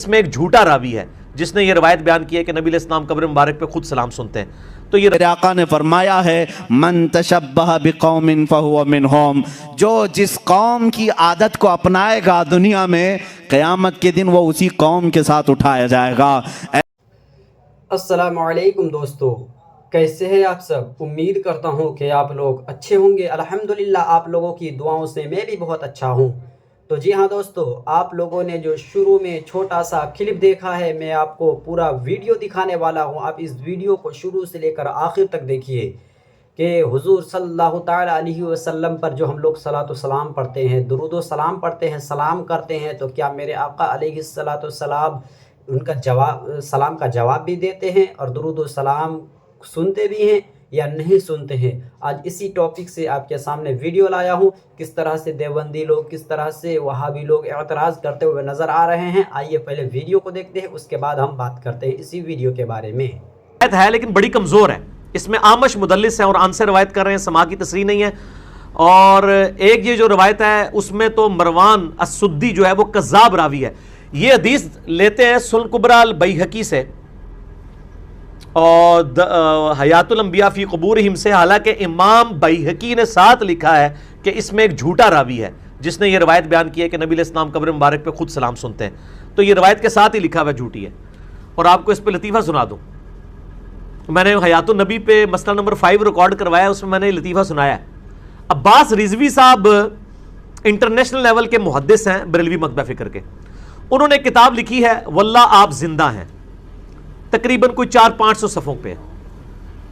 इसमें एक झूठा रावी है जिसने ये रवायत बयान की है कि नबी अलैहिस्सलाम कब्र मुबारक पे खुद सलाम सुनते हैं। तो ये आका ने फरमाया है मन तशब्बह बिकौमिन फहुव मिनहुम, जो जिस कौम की आदत को अपनाएगा दुनिया में क़यामत के दिन वो उसी कौम के साथ उठाया जाएगा। अस्सलामु अलैकुम दोस्तों, कैसे हैं आप सब। उम्मीद करता हूँ कि आप लोग अच्छे होंगे। अल्हम्दुलिल्लाह आप लोगों की दुआओं से मैं भी बहुत अच्छा हूँ। तो जी हाँ दोस्तों, आप लोगों ने जो शुरू में छोटा सा क्लिप देखा है, मैं आपको पूरा वीडियो दिखाने वाला हूँ। आप इस वीडियो को शुरू से लेकर आखिर तक देखिए कि हुजूर सल्लल्लाहु ताला अलैहि वसल्लम पर जो हम लोग सलातो सलाम पढ़ते हैं, दुरूद व सलाम पढ़ते हैं, सलाम करते हैं, तो क्या मेरे आका अलैहि सलातो सलाम उनका जवाब सलाम का जवाब भी देते हैं और दुरूद व सलाम सुनते भी हैं या नहीं सुनते हैं। आज इसी टॉपिक से आपके सामने वीडियो लाया हूँ, किस तरह से देवबंदी लोग, किस तरह से वहाबी लोग एतराज़ करते हुए नज़र आ रहे हैं। आइए पहले वीडियो को देखते हैं, उसके बाद हम बात करते हैं इसी वीडियो के बारे में। रवायत है लेकिन बड़ी कमज़ोर है, इसमें आमश मुदल्लिस है और आन से रवायत कर रहे हैं, समा की तसरीह नहीं है। और एक ये जो रवायत है उसमें तो मरवान अस्सुद्दी जो है वो कज़्ज़ाब रावी है। ये हदीस लेते हैं सुनन कुबरा अल बैहकी से और हयातुल अंबिया फी क़ुबूरिहिम से। हालांकि इमाम बैहकी ने साथ लिखा है कि इसमें एक झूठा रावी है जिसने ये रवायत बयान की है कि नबी अलैहिस्सलाम कब्र मुबारक पे खुद सलाम सुनते हैं। तो ये रवायत के साथ ही लिखा हुआ झूठी है। और आपको इस पे लतीफ़ा सुना दूँ, मैंने हयातुन नबी पे मसला नंबर 5 रिकॉर्ड करवाया है, उसमें मैंने लतीफ़ा सुनाया है। अब्बास रिजवी साहब इंटरनेशनल लेवल के मुहद्दिस हैं, बरेलवी मकतबा फ़िक्र के। उन्होंने किताब लिखी है वल्लाह आप जिंदा हैं, तकरीबन कोई 400-500 सफ़ों पे।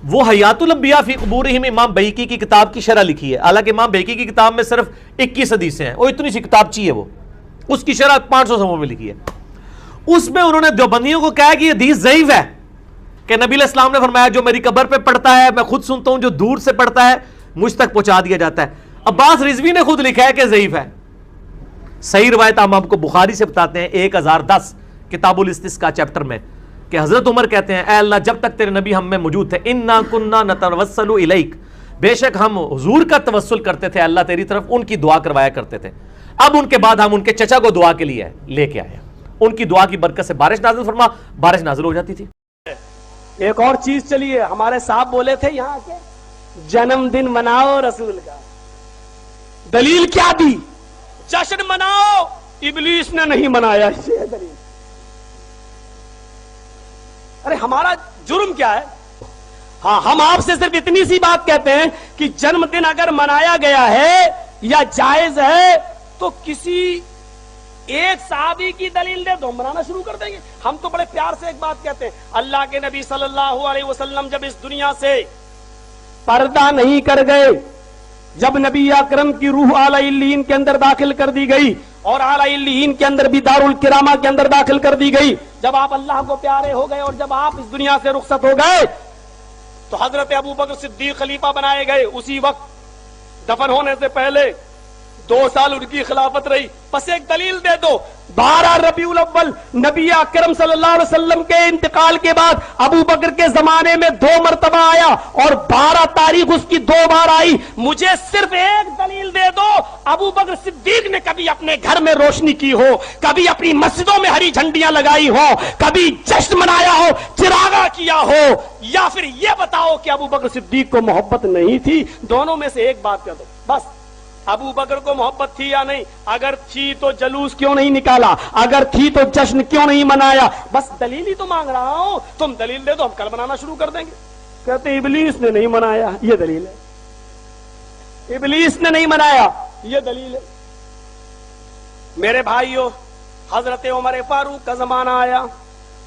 वो हयातुल अंबिया फी क़ुबूरिहिम इमाम बैहकी की किताब की शरह लिखी है। हालांकि इमाम बैहकी की किताब में सिर्फ 21 हदीसें हैं, वो इतनी सी किताबची है, वो उसकी शरह 500 सफ़ों में लिखी है। उसमें उन्होंने देवबंदियों को कहा कि ये हदीस ज़ईफ़ है कि नबी अलैहिस्सलाम ने फरमाया जो मेरी कब्र पे पढ़ता है मैं खुद सुनता हूं, जो दूर से पढ़ता है मुझ तक पहुंचा दिया जाता है। अब्बास रिजवी ने खुद लिखा है कि ज़ईफ़ है। सही रवायत हम आपको बुखारी से बताते हैं 1010 किताबुल इस्तिस्का चैप्टर में कि हजरत उमर कहते हैं, ऐ अल्लाह जब तक तेरे नबी हम में मौजूद थे, इन्ना कुन्ना नतवस्सलु इलैक, बेशक हम हुजूर का तवस्सुल करते थे अल्लाह तेरी तरफ, उनकी दुआ करवाया करते थे। अब उनके बाद हम उनके चचा को दुआ के लिए लेके आए, उनकी दुआ की बरकत से बारिश नाजिल फरमा, बारिश नाजिल हो जाती थी। एक और चीज चलिए, हमारे साहब बोले थे यहाँ के जन्मदिन मनाओ रसूल का, दलील क्या दी? जश्न मनाओ, इब्लीस ने नहीं मनाया, ये दलील। अरे हमारा जुर्म क्या है? हाँ, हम आपसे सिर्फ इतनी सी बात कहते हैं कि जन्मदिन अगर मनाया गया है या जायज है तो किसी एक साहबी की दलील दे दो, मनाना शुरू कर देंगे। हम तो बड़े प्यार से एक बात कहते हैं, अल्लाह के नबी सल्लल्लाहु अलैहि वसल्लम जब इस दुनिया से पर्दा नहीं कर गए, जब नबी अकरम की रूह आला इल्लीन के अंदर दाखिल कर दी गई और आला इल्लीन के अंदर भी दारुल किरामा के अंदर दाखिल कर दी गई, जब आप अल्लाह को प्यारे हो गए और जब आप इस दुनिया से रुखसत हो गए तो हजरत अबू बकर सिद्दीक खलीफा बनाए गए। उसी वक्त दफन होने से पहले 2 साल उनकी खिलाफत रही। बस एक दलील दे दो, 12 रबीउल अव्वल नबी अकरम सल्लल्लाहु अलैहि वसल्लम के इंतकाल के बाद अबू बकर के जमाने में 2 मरतबा आया और 12 तारीख उसकी 2 बार आई। मुझे सिर्फ एक दलील दे दो, अबू बकर सिद्दीक ने कभी अपने घर में रोशनी की हो, कभी अपनी मस्जिदों में हरी झंडियां लगाई हो, कभी जश्न मनाया हो, चिरागा किया हो, या फिर यह बताओ कि अबू बकर सिद्दीक को मोहब्बत नहीं थी। दोनों में से एक बात कर दो बस। अबू बकर को मोहब्बत थी या नहीं? अगर थी तो जलूस क्यों नहीं निकाला? अगर थी तो जश्न क्यों नहीं मनाया? बस दलील ही तो मांग रहा हूं, तुम दलील दे दो, हम कल मनाना शुरू कर देंगे। कहते इब्लीस ने नहीं मनाया, ये दलील है। इब्लीस ने नहीं मनाया, ये दलील है। मेरे भाइयों, हजरत उमर फारूक का जमाना आया,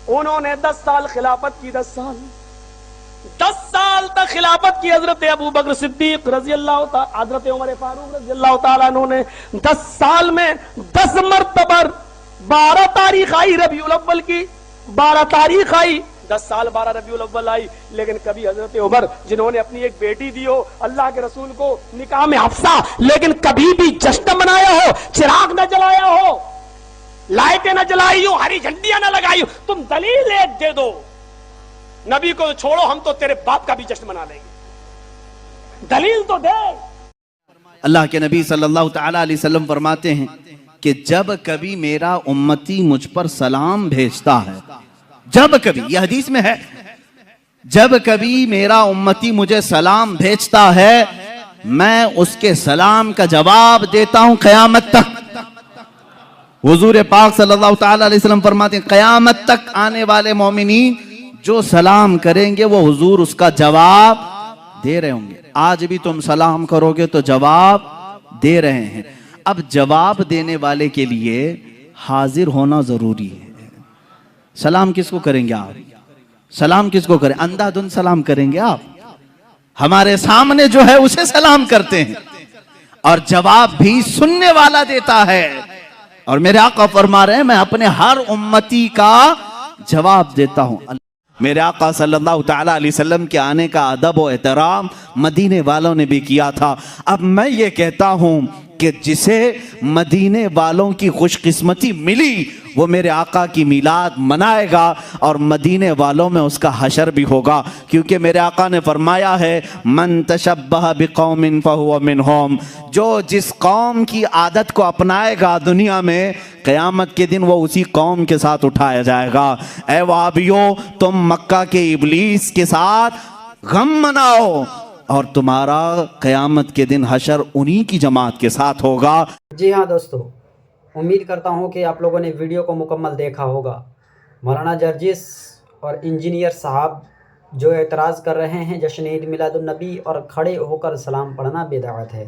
उन्होंने 10 साल खिलाफत की। 10 साल तक खिलाफत की हजरत अबू बकर सिद्दीक रजी अल्लाह ताला, हजरत उमर फारूक रजी अल्लाह ताला ने 10 साल में 10 मरतबा 12 तारीख आई रबीउल अव्वल की, 12 तारीख आई, 10 साल 12 रबीउल अव्वल आई। लेकिन कभी हजरत उमर जिन्होंने अपनी एक बेटी दी हो अल्लाह के रसूल को निकाह में हफ्सा, लेकिन कभी भी जश्न मनाया हो, चिराग न जलाया हो, लाइटें न जलाई हो, हरी झंडियां न लगाई हो। तुम दलील एक दे दो। नबी को छोड़ो, हम तो तेरे बाप का भी जश्न मना लेंगे, दलील तो दे। अल्लाह के नबी सल्लल्लाहु ताला अलैहि वसल्लम फरमाते हैं کہ جب کبھی میرا امتی مجھ پر سلام بھیجتا ہے، جب کبھی، یہ حدیث میں ہے، جب کبھی میرا امتی مجھے سلام بھیجتا ہے میں اس کے سلام کا جواب دیتا ہوں قیامت تک۔ حضور پاک صلی اللہ تعالی علیہ وسلم فرماتے ہیں قیامت تک آنے والے مومنین جو سلام کریں گے وہ حضور اس کا جواب دے رہے ہوں گے۔ آج بھی تم سلام کرو گے تو جواب دے رہے ہیں۔ اب جواب دینے والے کے لیے حاضر ہونا ضروری ہے۔ سلام کس کو کریں گے آپ؟ سلام کس کو کریں؟ اندھا دھند سلام کریں گے آپ؟ ہمارے سامنے جو ہے اسے سلام کرتے ہیں، اور جواب بھی سننے والا دیتا ہے۔ اور میرے آقا فرما رہے ہیں میں اپنے ہر امتی کا جواب دیتا ہوں۔ میرے آقا صلی اللہ تعالیٰ علیہ وسلم کے آنے کا ادب و احترام مدینے والوں نے بھی کیا تھا۔ اب میں یہ کہتا ہوں کہ جسے مدینے والوں کی خوش قسمتی ملی وہ میرے آقا کی میلاد منائے گا، اور مدینے والوں میں اس کا حشر بھی ہوگا، کیونکہ میرے آقا نے فرمایا ہے من تشبہ بقوم فہو منہم، جو جس قوم کی عادت کو اپنائے گا دنیا میں قیامت کے دن وہ اسی قوم کے ساتھ اٹھایا جائے گا۔ اے وہابیو، تم مکہ کے ابلیس کے ساتھ غم مناؤ اور تمہارا قیامت کے دن حشر انہی کی جماعت کے ساتھ ہوگا۔ جی ہاں دوستو، امید کرتا ہوں کہ آپ لوگوں نے ویڈیو کو مکمل دیکھا ہوگا۔ مولانا جرجس اور انجینئر صاحب جو اعتراض کر رہے ہیں جشن عید میلاد النبی اور کھڑے ہو کر سلام پڑھنا بدعت ہے،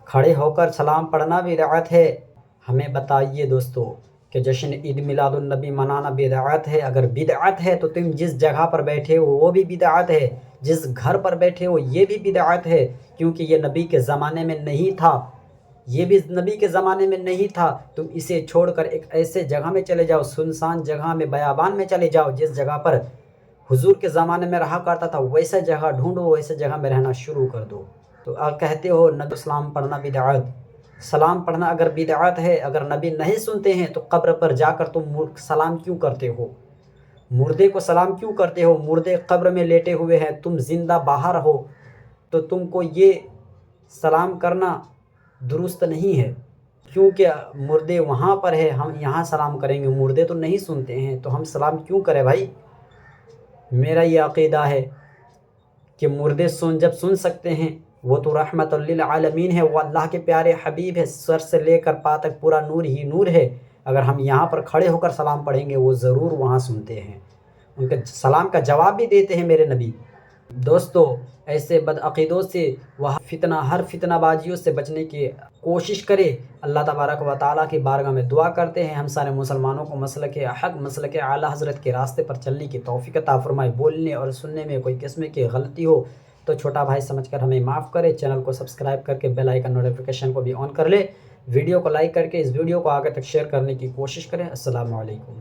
کھڑے ہو کر سلام پڑھنا بدعت ہے، ہمیں بتائیے دوستو کہ جشن عید میلاد النبی منانا بدعت ہے؟ اگر بدعت ہے تو تم جس جگہ پر بیٹھے ہو وہ بھی بدعت ہے، جس گھر پر بیٹھے ہو یہ بھی بدعت ہے، کیونکہ یہ نبی کے زمانے میں نہیں تھا، یہ بھی نبی کے زمانے میں نہیں تھا۔ تم اسے چھوڑ کر ایک ایسے جگہ میں چلے جاؤ، سنسان جگہ میں، بیابان میں چلے جاؤ، جس جگہ پر حضور کے زمانے میں رہا کرتا تھا، ویسا جگہ ڈھونڈو، ویسے جگہ میں رہنا شروع کر دو۔ تو آپ کہتے ہو نبی سلام پڑھنا بدعت، سلام پڑھنا اگر بدعت ہے، اگر نبی نہیں سنتے ہیں تو قبر پر جا کر تم سلام کیوں کرتے ہو؟ مردے کو سلام کیوں کرتے ہو؟ مردے قبر میں لیٹے ہوئے ہیں، تم زندہ باہر ہو، تو تم کو یہ سلام کرنا درست نہیں ہے، کیونکہ مردے وہاں پر ہے، ہم یہاں سلام کریں گے، مردے تو نہیں سنتے ہیں تو ہم سلام کیوں کریں بھائی؟ میرا یہ عقیدہ ہے کہ مردے جب سن سکتے ہیں، وہ تو رحمت للعالمین ہے، وہ اللہ کے پیارے حبیب ہے، سر سے لے کر پا تک پورا نور ہی نور ہے۔ اگر ہم یہاں پر کھڑے ہو کر سلام پڑھیں گے وہ ضرور وہاں سنتے ہیں، ان کے سلام کا جواب بھی دیتے ہیں میرے نبی۔ دوستو، ایسے بدعقیدوں سے وہ ہر فتنہ بازیوں سے بچنے کی کوشش کرے۔ اللہ تبارک و تعالیٰ کی بارگاہ میں دعا کرتے ہیں ہم سارے مسلمانوں کو مسلک حق، مسلک اعلیٰ حضرت کے راستے پر چلنے کی توفیق عطا فرمائے۔ بولنے اور سننے میں کوئی قسم کی غلطی ہو تو چھوٹا بھائی سمجھ کر ہمیں معاف کرے۔ چینل کو سبسکرائب کر کے بیل آئیکن نوٹیفیکیشن کو بھی آن کر لے۔ ویڈیو کو لائک کر کے اس ویڈیو کو آگے تک شیئر کرنے کی کوشش کریں۔ السلام علیکم۔